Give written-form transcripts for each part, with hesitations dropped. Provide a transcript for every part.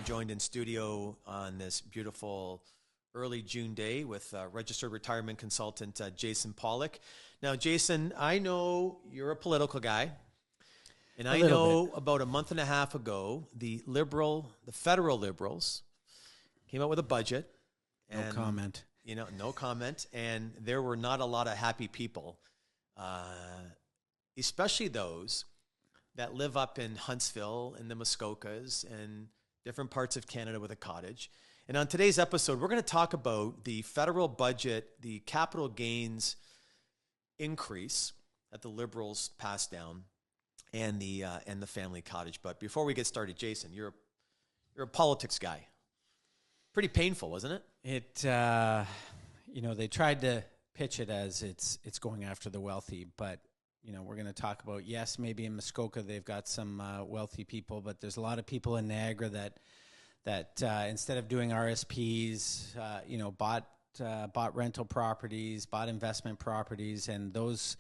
joined in studio on this beautiful early June day with registered retirement consultant Jason Pollock. Now, Jason, I know you're a political guy, and I know about a month and a half ago, the federal Liberals came out with a budget. No comment. No comment. And there were not a lot of happy people, especially those that live up in Huntsville and the Muskokas and different parts of Canada with a cottage. And on today's episode, we're going to talk about the federal budget, the capital gains increase that the Liberals passed down, and the family cottage. But before we get started, Jason, you're a politics guy. Pretty painful, wasn't it? They tried to pitch it as it's going after the wealthy, but we're going to talk about, yes, maybe in Muskoka they've got some wealthy people, but there's a lot of people in Niagara that instead of doing RSPs, bought rental properties, bought investment properties, and those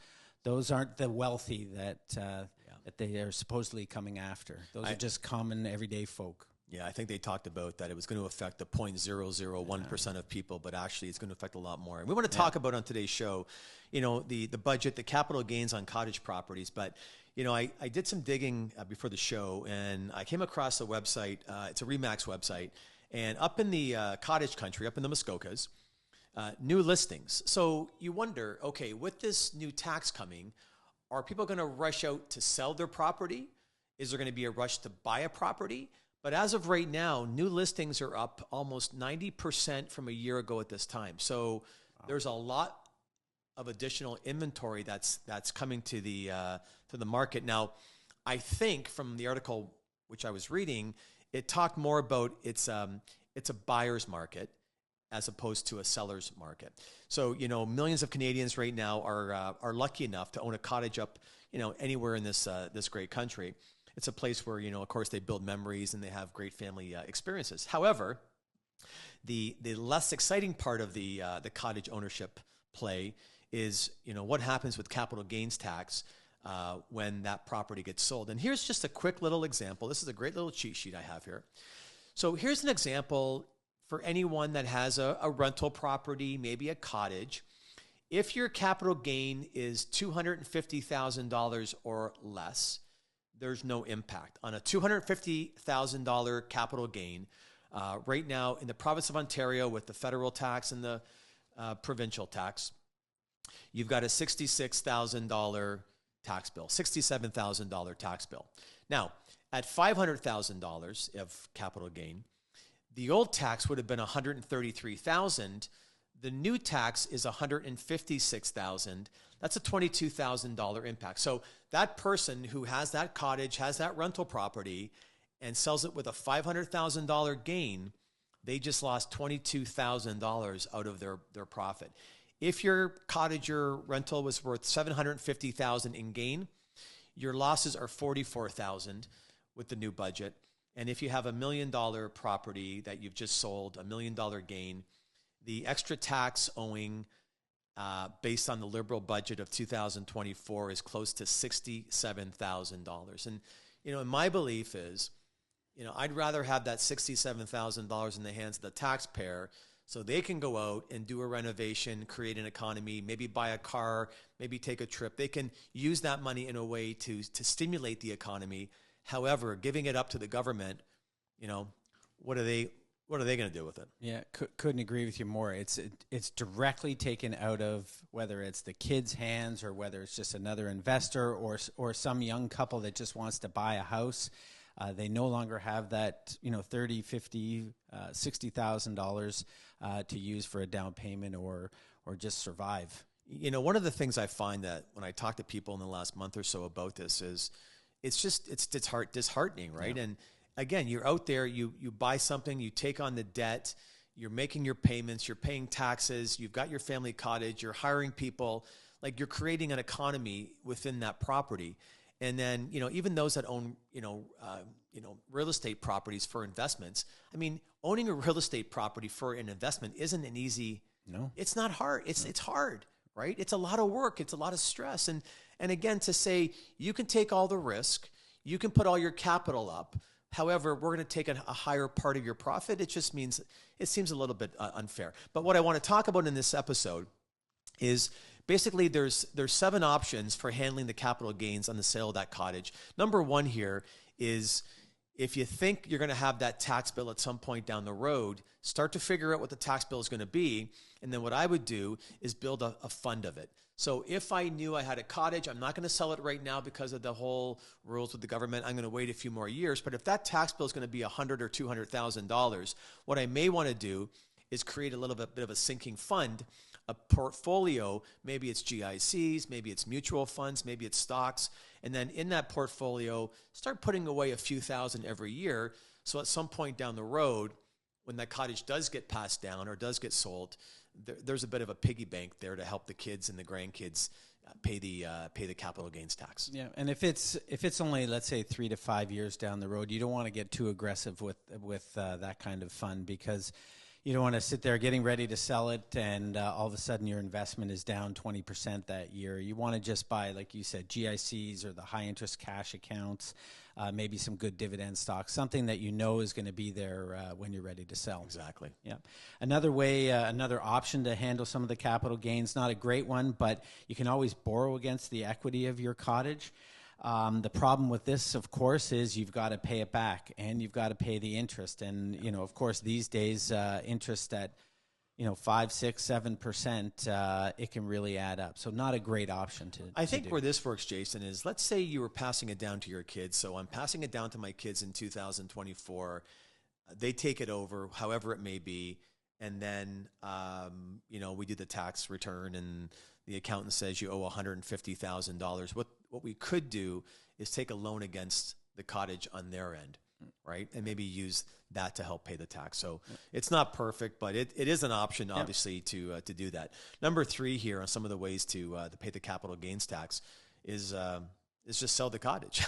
aren't the wealthy that they are supposedly coming after. Those are just common everyday folk. Yeah, I think they talked about that it was going to affect the 0.001% of people, but actually it's going to affect a lot more. And we want to talk about on today's show, the budget, the capital gains on cottage properties. But, I did some digging before the show, and I came across a website. It's a RE/MAX website. And up in the cottage country, up in the Muskokas, new listings. So you wonder, okay, with this new tax coming, are people going to rush out to sell their property? Is there going to be a rush to buy a property? But as of right now, new listings are up almost 90% from a year ago at this time. So there's a lot of additional inventory that's coming to the market. Now, I think from the article which I was reading, it talked more about it's a buyer's market as opposed to a seller's market. So millions of Canadians right now are lucky enough to own a cottage up anywhere in this great country. It's a place where, of course, they build memories and they have great family experiences. However, the less exciting part of the cottage ownership play is, what happens with capital gains tax when that property gets sold. And here's just a quick little example. This is a great little cheat sheet I have here. So here's an example for anyone that has a rental property, maybe a cottage. If your capital gain is $250,000 or less, there's no impact. On a $250,000 capital gain, right now in the province of Ontario with the federal tax and the provincial tax, you've got a $66,000 tax bill, $67,000 tax bill. Now, at $500,000 of capital gain, the old tax would have been $133,000. The new tax is $156,000. That's a $22,000 impact. So that person who has that cottage, has that rental property, and sells it with a $500,000 gain, they just lost $22,000 out of their profit. If your cottage or rental was worth $750,000 in gain, your losses are $44,000 with the new budget. And if you have $1 million property that you've just sold, $1 million gain, the extra tax owing based on the Liberal budget of 2024 is close to $67,000. And, and my belief is, I'd rather have that $67,000 in the hands of the taxpayer so they can go out and do a renovation, create an economy, maybe buy a car, maybe take a trip. They can use that money in a way to stimulate the economy. However, giving it up to the government, what are they going to do with it? Yeah, couldn't agree with you more. It's directly taken out of whether it's the kids' hands or whether it's just another investor or some young couple that just wants to buy a house. They no longer have that $30,000, $50,000, $60,000 to use for a down payment or just survive. One of the things I find that when I talk to people in the last month or so about this is it's disheartening, right? Yeah. And again, you're out there, you buy something, you take on the debt, you're making your payments, you're paying taxes, you've got your family cottage, you're hiring people, like you're creating an economy within that property. And then, even those that own, real estate properties for investments, I mean, owning a real estate property for an investment isn't an easy, no, it's not hard. It's hard, right? It's a lot of work. It's a lot of stress. And again, to say you can take all the risk, you can put all your capital up, However, we're going to take a higher part of your profit. It just means it seems a little bit unfair. But what I want to talk about in this episode is basically there's 7 options for handling the capital gains on the sale of that cottage. Number 1 here is, if you think you're going to have that tax bill at some point down the road, start to figure out what the tax bill is going to be. And then what I would do is build a fund of it. So if I knew I had a cottage, I'm not going to sell it right now because of the whole rules with the government. I'm going to wait a few more years. But if that tax bill is going to be $100,000 or $200,000, what I may want to do is create a little bit of a sinking fund, a portfolio. Maybe it's GICs, maybe it's mutual funds, maybe it's stocks. And then in that portfolio, start putting away a few thousand every year. So at some point down the road, when that cottage does get passed down or does get sold, there's a bit of a piggy bank there to help the kids and the grandkids pay the capital gains tax. Yeah, and if it's only, let's say, 3 to 5 years down the road, you don't want to get too aggressive with that kind of fund, because you don't want to sit there getting ready to sell it and all of a sudden your investment is down 20% that year. You want to just buy, like you said, GICs or the high interest cash accounts, maybe some good dividend stocks, something that you know is going to be there when you're ready to sell. Exactly. Yeah. Another way, another option to handle some of the capital gains, not a great one, but you can always borrow against the equity of your cottage. The problem with this, of course, is you've got to pay it back and you've got to pay the interest. And, you know, of course, these days, interest at, 5, 6, 7%, it can really add up. So not a great option to I think do. where this works, Jason, is let's say you were passing it down to your kids. So I'm passing it down to my kids in 2024. They take it over, however it may be. And then, we do the tax return and the accountant says you owe $150,000. What we could do is take a loan against the cottage on their end, right? And maybe use that to help pay the tax. So it's not perfect, but it is an option, obviously, to do that. Number 3 here on some of the ways to pay the capital gains tax is just sell the cottage.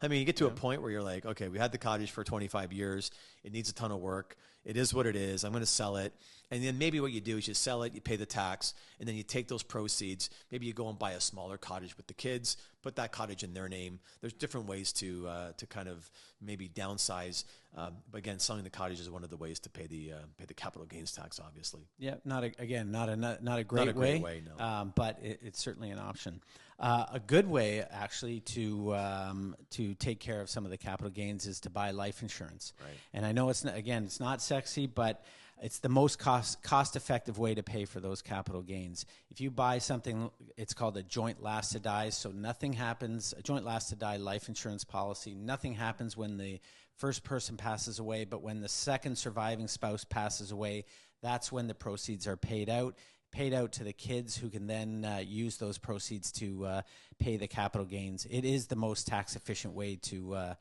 I mean, you get to a point where you're like, okay, we had the cottage for 25 years. It needs a ton of work. It is what it is. I'm going to sell it. And then maybe what you do is you sell it, you pay the tax, and then you take those proceeds. Maybe you go and buy a smaller cottage with the kids, put that cottage in their name. There's different ways to kind of maybe downsize. But again, selling the cottage is one of the ways to pay the capital gains tax, obviously. Yeah, not a great way, no. But it's certainly an option. A good way, actually, to take care of some of the capital gains is to buy life insurance. Right. And I know it's not sexy, but it's the most cost-effective way to pay for those capital gains. If you buy something, it's called a joint last to die. So nothing happens. A joint last to die life insurance policy. Nothing happens when the first person passes away, but when the second surviving spouse passes away, that's when the proceeds are paid out to the kids, who can then use those proceeds to pay the capital gains. It is the most tax efficient way to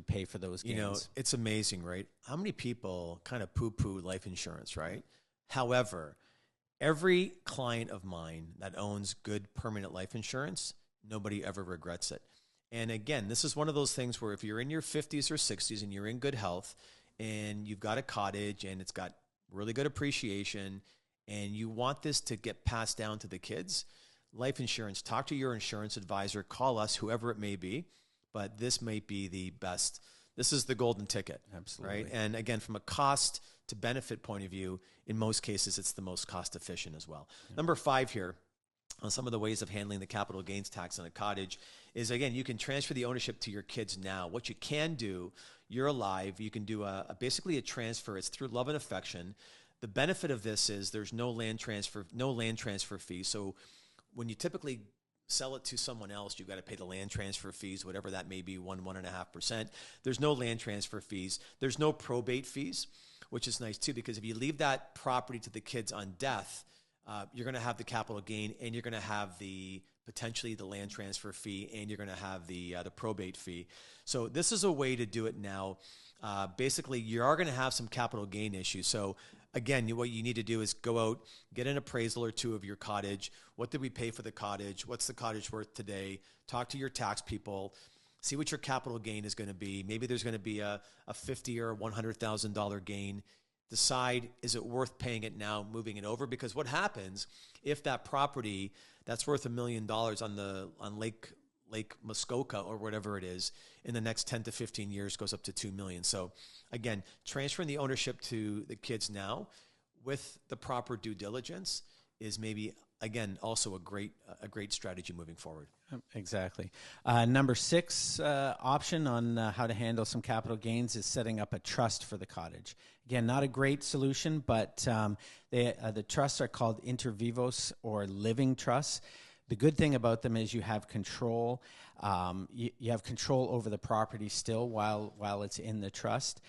pay for those gains. It's amazing, right? How many people kind of poo-poo life insurance, right? However, every client of mine that owns good permanent life insurance, nobody ever regrets it. And again, this is one of those things where if you're in your 50s or 60s and you're in good health and you've got a cottage and it's got really good appreciation and you want this to get passed down to the kids, life insurance, talk to your insurance advisor, call us, whoever it may be, but this may be the best. This is the golden ticket. Absolutely. Right? And again, from a cost to benefit point of view, in most cases, it's the most cost efficient as well. Yeah. Number 5 here on some of the ways of handling the capital gains tax on a cottage is, again, you can transfer the ownership to your kids now. What you can do, you're alive, you can do basically a transfer. It's through love and affection. The benefit of this is there's no land transfer fee. So when you typically sell it to someone else, you've got to pay the land transfer fees, whatever that may be, 1.5%. There's no land transfer fees. There's no probate fees, which is nice too, because if you leave that property to the kids on death, you're going to have the capital gain, and you're going to have potentially the land transfer fee, and you're going to have the probate fee. So this is a way to do it now. Basically, you are going to have some capital gain issues. So again, what you need to do is go out, get an appraisal or two of your cottage. What did we pay for the cottage? What's the cottage worth today? Talk to your tax people. See what your capital gain is going to be. Maybe there's going to be a $50,000 or $100,000 gain. Decide, is it worth paying it now, moving it over? Because what happens if that property that's worth $1 million on Lake Muskoka or whatever it is in the next 10 to 15 years goes up to 2 million. So again, transferring the ownership to the kids now with the proper due diligence is maybe, again, also a great strategy moving forward. Exactly. Number 6 option on how to handle some capital gains is setting up a trust for the cottage. Again, not a great solution, but the trusts are called inter vivos or living trusts. The good thing about them is you have control. You have control over the property still while it's in the trust.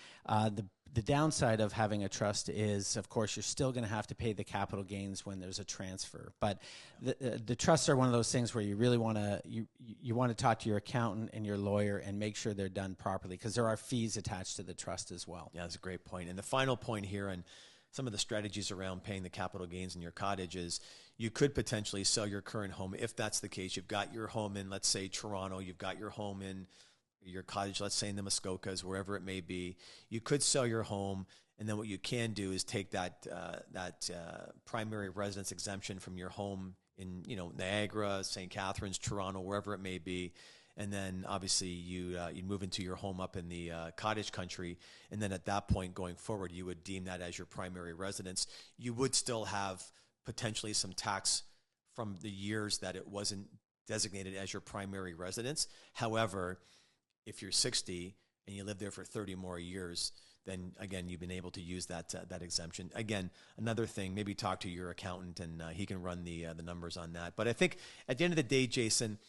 The downside of having a trust is, of course, you're still going to have to pay the capital gains when there's a transfer. But the trusts are one of those things where you really want to you want to talk to your accountant and your lawyer and make sure they're done properly, because there are fees attached to the trust as well. Yeah, that's a great point. And the final point here, and some of the strategies around paying the capital gains in your cottage, is you could potentially sell your current home. If that's the case, you've got your home in, let's say, Toronto, you've got your home in your cottage, let's say in the Muskokas, wherever it may be. You could sell your home, and then what you can do is take that primary residence exemption from your home in Niagara, St. Catharines, Toronto, wherever it may be, and then obviously you move into your home up in the cottage country, and then at that point going forward, you would deem that as your primary residence. You would still have potentially some tax from the years that it wasn't designated as your primary residence. However, if you're 60 and you live there for 30 more years, then again, you've been able to use that exemption. Again, another thing, maybe talk to your accountant and he can run the numbers on that. But I think at the end of the day, Jason,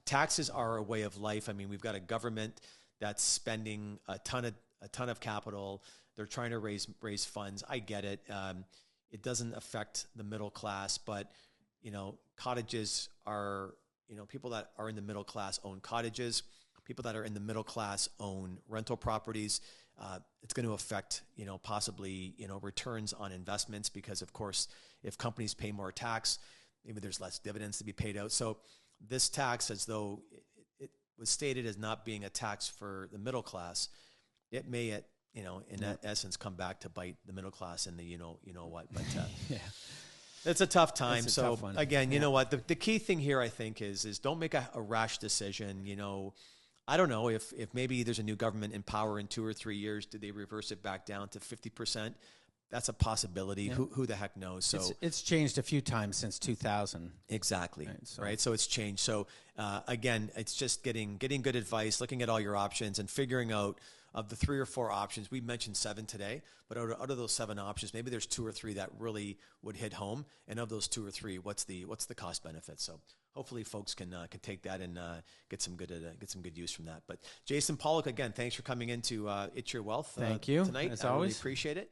taxes are a way of life. I mean, we've got a government that's spending a ton of capital. They're trying to raise funds. I get it. It doesn't affect the middle class, but cottages are, people that are in the middle class own cottages. People that are in the middle class own rental properties. It's going to affect, possibly, returns on investments, because of course, if companies pay more tax, maybe there's less dividends to be paid out. So this tax, as though it was stated as not being a tax for the middle class, it may, in essence, come back to bite the middle class and the, what, but yeah. It's a tough time. It's a So tough one. again, you know what, the key thing here, I think, is don't make a rash decision. I don't know if maybe there's a new government in power in 2 or 3 years. Did they reverse it back down to 50%? That's a possibility. Yeah. Who the heck knows? So it's changed a few times since 2000. Exactly. Right. So it's changed. So again, it's just getting good advice, looking at all your options, and figuring out, of the 3 or 4 options. We mentioned 7 today, but out of those 7 options, maybe there's 2 or 3 that really would hit home. And of those 2 or 3, what's the cost benefit? So hopefully folks can take that and get some good use from that. But Jason Pollock, again, thanks for coming into It's Your Wealth. Thank you. Tonight. As I always. really appreciate it.